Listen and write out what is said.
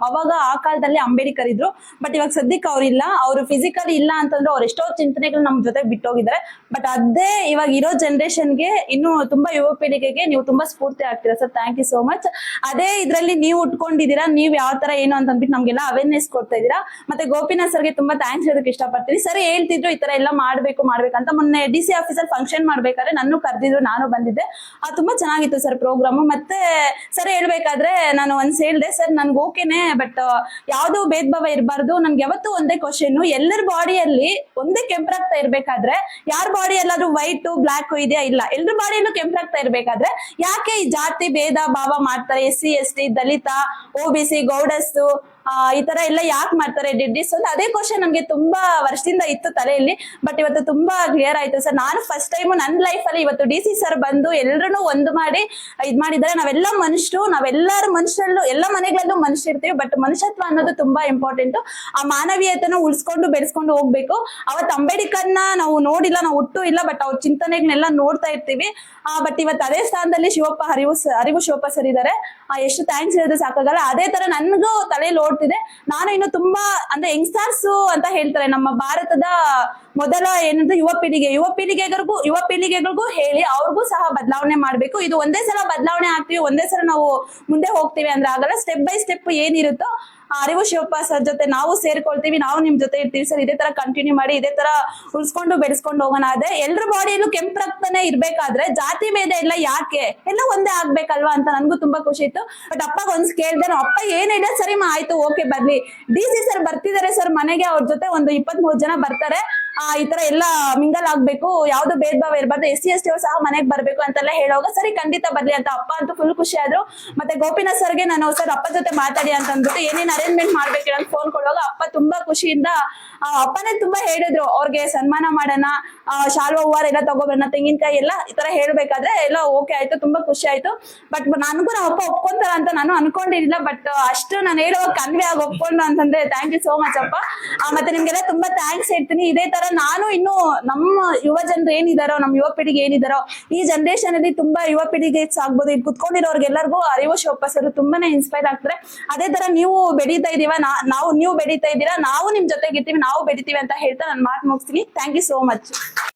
ಅವಾಗ ಆ ಕಾಲದಲ್ಲಿ ಅಂಬೇಡ್ಕರ್ ಇದ್ರು. ಬಟ್ ಇವಾಗ ಸದ್ಯಕ್ಕೆ ಅವ್ರಿಲ್ಲ. ಅವ್ರು ಫಿಸಿಕಲಿ ಇಲ್ಲ ಅಂತಂದ್ರೆ ಅವ್ರು ಎಷ್ಟೋ ಚಿಂತನೆಗಳು ನಮ್ ಜೊತೆ ಬಿಟ್ಟೋಗಿದ್ದಾರೆ. ಬಟ್ ಅದೇ ಇವಾಗ ಇರೋ ಜನರೇಷನ್ಗೆ ಇನ್ನು ತುಂಬಾ ಯುವ ಪೀಳಿಗೆಗೆ ನೀವು ತುಂಬಾ ಸ್ಫೂರ್ತಿ ಆಗ್ತೀರಾ sir. Thank you so much. ಅದೇ ಇದ್ರಲ್ಲಿ ನೀವು ಉಟ್ಕೊಂಡಿದ್ದೀರಾ, ನೀವ್ ಯಾವ ತರ ಏನು ಅಂತ ಅಂದ್ಬಿಟ್ಟು ನಮ್ಗೆಲ್ಲ ಅವೇರ್ನೆಸ್ ಕೊಡ್ತಾ ಇದೀರಾ. ಮತ್ತೆ ಗೋಪಿನಾಥ್ ಸರ್ಗೆ ತುಂಬಾ ಥ್ಯಾಂಕ್ಸ್ ಹೇಳೋದಕ್ಕೆ ಇಷ್ಟಪಡ್ತೀನಿ. ಸರ್ ಹೇಳ್ತಿದ್ರು ಈ ತರ ಎಲ್ಲ ಮಾಡ್ಬೇಕಂತ. ಮೊನ್ನೆ DC ಆಫೀಸಲ್ಲಿ ಫಂಕ್ಷನ್ ಮಾಡ್ಬೇಕಾದ್ರೆ ನನ್ನ ಕರೆದಿದ್ರು, ನಾನು ಬಂದಿದ್ದೆ. ಅದು ತುಂಬಾ ಚೆನ್ನಾಗಿತ್ತು ಸರ್ ಪ್ರೋಗ್ರಾಮ್. ಮತ್ತೆ ಸರ್ ಹೇಳ್ಬೇಕಾದ್ರೆ ನಾನು ಒಂದ್ಸ್ ಹೇಳ್ದೆ, ಸರ್ ನನ್ಗೆ ಓಕೆನೆ, ಬಟ್ ಯಾವ್ದು ಭೇದ ಭಾವ ಇರಬಾರ್ದು. ನನ್ಗೆ ಯಾವತ್ತೂ ಒಂದೇ ಕ್ವಶನ್, ಎಲ್ಲರ ಬಾಡಿಯಲ್ಲಿ ಒಂದೇ ಕೆಂಪರಾಗ್ತಾ ಇರ್ಬೇಕಾದ್ರೆ ಯಾರ ಬಾಡಿ ಎಲ್ಲಾದ್ರೂ ವೈಟ್ ಬ್ಲಾಕ್ ಇದೆಯಾ? ಇಲ್ಲ. ಎಲ್ಲರ ಬಾಡಿಯಲ್ಲೂ ಕೆಂಪರಾಗ್ತಾ ಇರ್ಬೇಕಾದ್ರೆ ಯಾಕೆ ಈ ಜಾತಿ ಭೇದ ಭಾವ ಮಾಡ್ತಾರೆ? SC ST ದಲಿತ OBC ಗೌಡಸ್ ಈ ತರ ಎಲ್ಲ ಯಾಕೆ ಮಾಡ್ತಾರೆ ಡಿಡ್ಡಿಸ್ ಅಂತ ಅದೇ ಕ್ವಶನ್ ನನ್ಗೆ ತುಂಬಾ ವರ್ಷದಿಂದ ಇತ್ತು ತಲೆಯಲ್ಲಿ. ಬಟ್ ಇವತ್ತು ತುಂಬಾ ಕ್ಲಿಯರ್ ಆಯ್ತು ಸರ್. ನಾನು ಫಸ್ಟ್ ಟೈಮ್ ನನ್ನ ಲೈಫ್ ಅಲ್ಲಿ ಇವತ್ತು DC ಸರ್ ಬಂದು ಎಲ್ರನ್ನೂ ಒಂದು ಮಾಡಿ ಇದ್ ಮಾಡಿದ್ದಾರೆ. ನಾವೆಲ್ಲ ಮನುಷ್ಯರು, ನಾವೆಲ್ಲರ ಮನುಷ್ಯರಲ್ಲೂ ಎಲ್ಲ ಮನೆಗಳಲ್ಲೂ ಮನುಷ್ಯರ್ತೀವಿ. ಬಟ್ ಮನುಷ್ಯತ್ವ ಅನ್ನೋದು ತುಂಬಾ ಇಂಪಾರ್ಟೆಂಟ್. ಆ ಮಾನವೀಯತೆನ ಉಳಿಸ್ಕೊಂಡು ಬೆಳೆಸ್ಕೊಂಡು ಹೋಗ್ಬೇಕು. ಅವತ್ತು ಅಂಬೇಡ್ಕರ್ನ ನಾವು ನೋಡಿಲ್ಲ, ನಾವು ಹುಟ್ಟು ಇಲ್ಲ, ಬಟ್ ಅವ್ರ ಚಿಂತನೆಗಳನ್ನೆಲ್ಲ ನೋಡ್ತಾ ಇರ್ತೀವಿ. ಬಟ್ ಇವತ್ತು ಅದೇ ಸ್ಥಾನದಲ್ಲಿ ಅರಿವು ಶಿವಪ್ಪ ಸರ್ ಇದ್ದಾರೆ. ಎಷ್ಟು ಥ್ಯಾಂಕ್ಸ್ ಹೇಳಿದ್ರೆ ಸಾಕಾಗಲ್ಲ. ಅದೇ ತರ ನನ್ಗೂ ತಲೆಯಲ್ಲಿ ಓಡ್ತಿದೆ. ನಾನು ಇನ್ನು ತುಂಬಾ ಅಂದ್ರೆ ಯಂಗ್ಸ್ಟರ್ಸ್ ಅಂತ ಹೇಳ್ತಾರೆ, ನಮ್ಮ ಭಾರತದ ಮೊದಲ ಏನಂದ್ರೆ ಯುವ ಪೀಳಿಗೆಗಳಿಗೂ ಹೇಳಿ ಅವ್ರಿಗೂ ಸಹ ಬದಲಾವಣೆ ಮಾಡ್ಬೇಕು. ಇದು ಒಂದೇ ಸಲ ಬದಲಾವಣೆ ಆಗ್ತೀವಿ, ಒಂದೇ ಸಲ ನಾವು ಮುಂದೆ ಹೋಗ್ತೀವಿ ಅಂದ್ರೆ ಆಗಲ್ಲ. ಸ್ಟೆಪ್ ಬೈ ಸ್ಟೆಪ್ ಏನಿರುತ್ತೋ ಅರಿವು ಶಿವಪ್ಪ ಸರ್ ಜೊತೆ ನಾವು ಸೇರ್ಕೊಳ್ತೀವಿ, ನಾವು ನಿಮ್ ಜೊತೆ ಇರ್ತೀವಿ ಸರ್. ಇದೇ ತರ ಕಂಟಿನ್ಯೂ ಮಾಡಿ, ಇದೇ ತರ ಉಳಿಸ್ಕೊಂಡು ಬೆಳೆಸ್ಕೊಂಡು ಹೋಗೋಣ. ಅದೇ ಎಲ್ರ ಬಾಡಿಯಲ್ಲೂ ಕೆಂಪು ರಕ್ತನೇ ಇರ್ಬೇಕಾದ್ರೆ ಜಾತಿ ಭೇದ ಎಲ್ಲ ಯಾಕೆ? ಎಲ್ಲ ಒಂದೇ ಆಗ್ಬೇಕಲ್ವಾ ಅಂತ ನನ್ಗೂ ತುಂಬಾ ಖುಷಿ ಇತ್ತು. ಬಟ್ ಅಪ್ಪ ಒಂದ್ ಕೇಳ್ದೆ, ಅಪ್ಪ ಏನ್ ಹೇಳಿದ್ರೆ ಸರಿ ಆಯ್ತು ಓಕೆ ಬರ್ಲಿ, DC ಸರ್ ಬರ್ತಿದ್ದಾರೆ ಸರ್ ಮನೆಗೆ, ಅವ್ರ ಜೊತೆ ಒಂದು 23 ಜನ ಬರ್ತಾರೆ, ಈ ತರ ಎಲ್ಲ ಮಿಂಗಲ್ ಆಗ್ಬೇಕು, ಯಾವ್ದು ಭೇದ ಭಾವ ಇರಬಾರ್ದು, SC ST ಅವ್ರು ಸಹ ಮನೆಗೆ ಬರ್ಬೇಕು ಅಂತೆಲ್ಲ ಹೇಳೋವಾಗ ಸರಿ ಖಂಡಿತ ಬರ್ಲಿ ಅಂತ ಅಪ್ಪ ಅಂತೂ ಫುಲ್ ಖುಷಿ ಆದ್ರು. ಮತ್ತೆ ಗೋಪಿನಾಥ್ ಸರ್ಗೆ ನಾನು ಸರ್ ಅಪ್ಪ ಜೊತೆ ಮಾತಾಡಿ ಅಂತ ಅಂದ್ಬಿಟ್ಟು ಏನೇನ್ ಅರೇಂಜ್ಮೆಂಟ್ ಮಾಡ್ಬೇಕು ಅಂತ ಫೋನ್ ಕೊಡುವಾಗ ಅಪ್ಪ ತುಂಬಾ ಖುಷಿಯಿಂದ ಅಪ್ಪನೇ ತುಂಬಾ ಹೇಳಿದ್ರು, ಅವ್ರಿಗೆ ಸನ್ಮಾನ ಮಾಡೋಣ, ಶಾಲ್ವಾ ಹೂವಾರ ಎಲ್ಲ ತಗೋಬರೋಣ, ತೆಂಗಿನಕಾಯಿ ಎಲ್ಲ ಈ ತರ ಹೇಳ್ಬೇಕಾದ್ರೆ ಎಲ್ಲ ಓಕೆ ಆಯ್ತು, ತುಂಬಾ ಖುಷಿ ಆಯ್ತು. ಬಟ್ ನನಗೂ ನಮ್ಮ ಅಪ್ಪ ಒಪ್ಕೊಂತಾರ ಅಂತ ನಾನು ಅನ್ಕೊಂಡಿರ್ಲಿಲ್ಲ. ಬಟ್ ಅಷ್ಟು ನಾನು ಹೇಳುವಾಗ ಕನ್ವೆ ಆಗಿ ಒಪ್ಕೊಂಡು ಅಂತಂದ್ರೆ ಥ್ಯಾಂಕ್ ಯು ಸೋ ಮಚ್ ಅಪ್ಪ. ಮತ್ತೆ ನಿಮ್ಗೆಲ್ಲ ತುಂಬಾ ಥ್ಯಾಂಕ್ಸ್ ಹೇಳ್ತೀನಿ. ಇದೇ ತರ ನಾನು ಇನ್ನು ನಮ್ಮ ಯುವ ಜನರು ಏನಿದಾರೋ, ನಮ್ಮ ಯುವ ಪೀಳಿಗೆ ಏನಿದಾರೋ, ಈ ಜನರೇಷನ್ ಅಲ್ಲಿ ತುಂಬಾ ಯುವ ಪೀಳಿಗೆ ಆಗ್ಬೋದು, ಇಲ್ಲಿ ಕುತ್ಕೊಂಡಿರೋರ್ಗೆಲ್ಲರಿಗೂ ಅರಿವು ಶಿವಪ್ಪ ಸರ್ ತುಂಬಾನೇ ಇನ್ಸ್ಪೈರ್ ಆಗ್ತಾರೆ. ಅದೇ ತರ ನೀವು ಬೆಳೀತಾ ಇದೀವ, ನೀವು ಬೆಳೀತಾ ಇದ್ದೀರಾ, ನಾವು ನಿಮ್ ಜೊತೆಗೆ ಇರ್ತೀವಿ, ನಾವು ಬೆಳಿತೀವಿ ಅಂತ ಹೇಳ್ತಾ ನಾನು ಮಾತು ಮುಗಿಸ್ತೀನಿ. Thank you so much.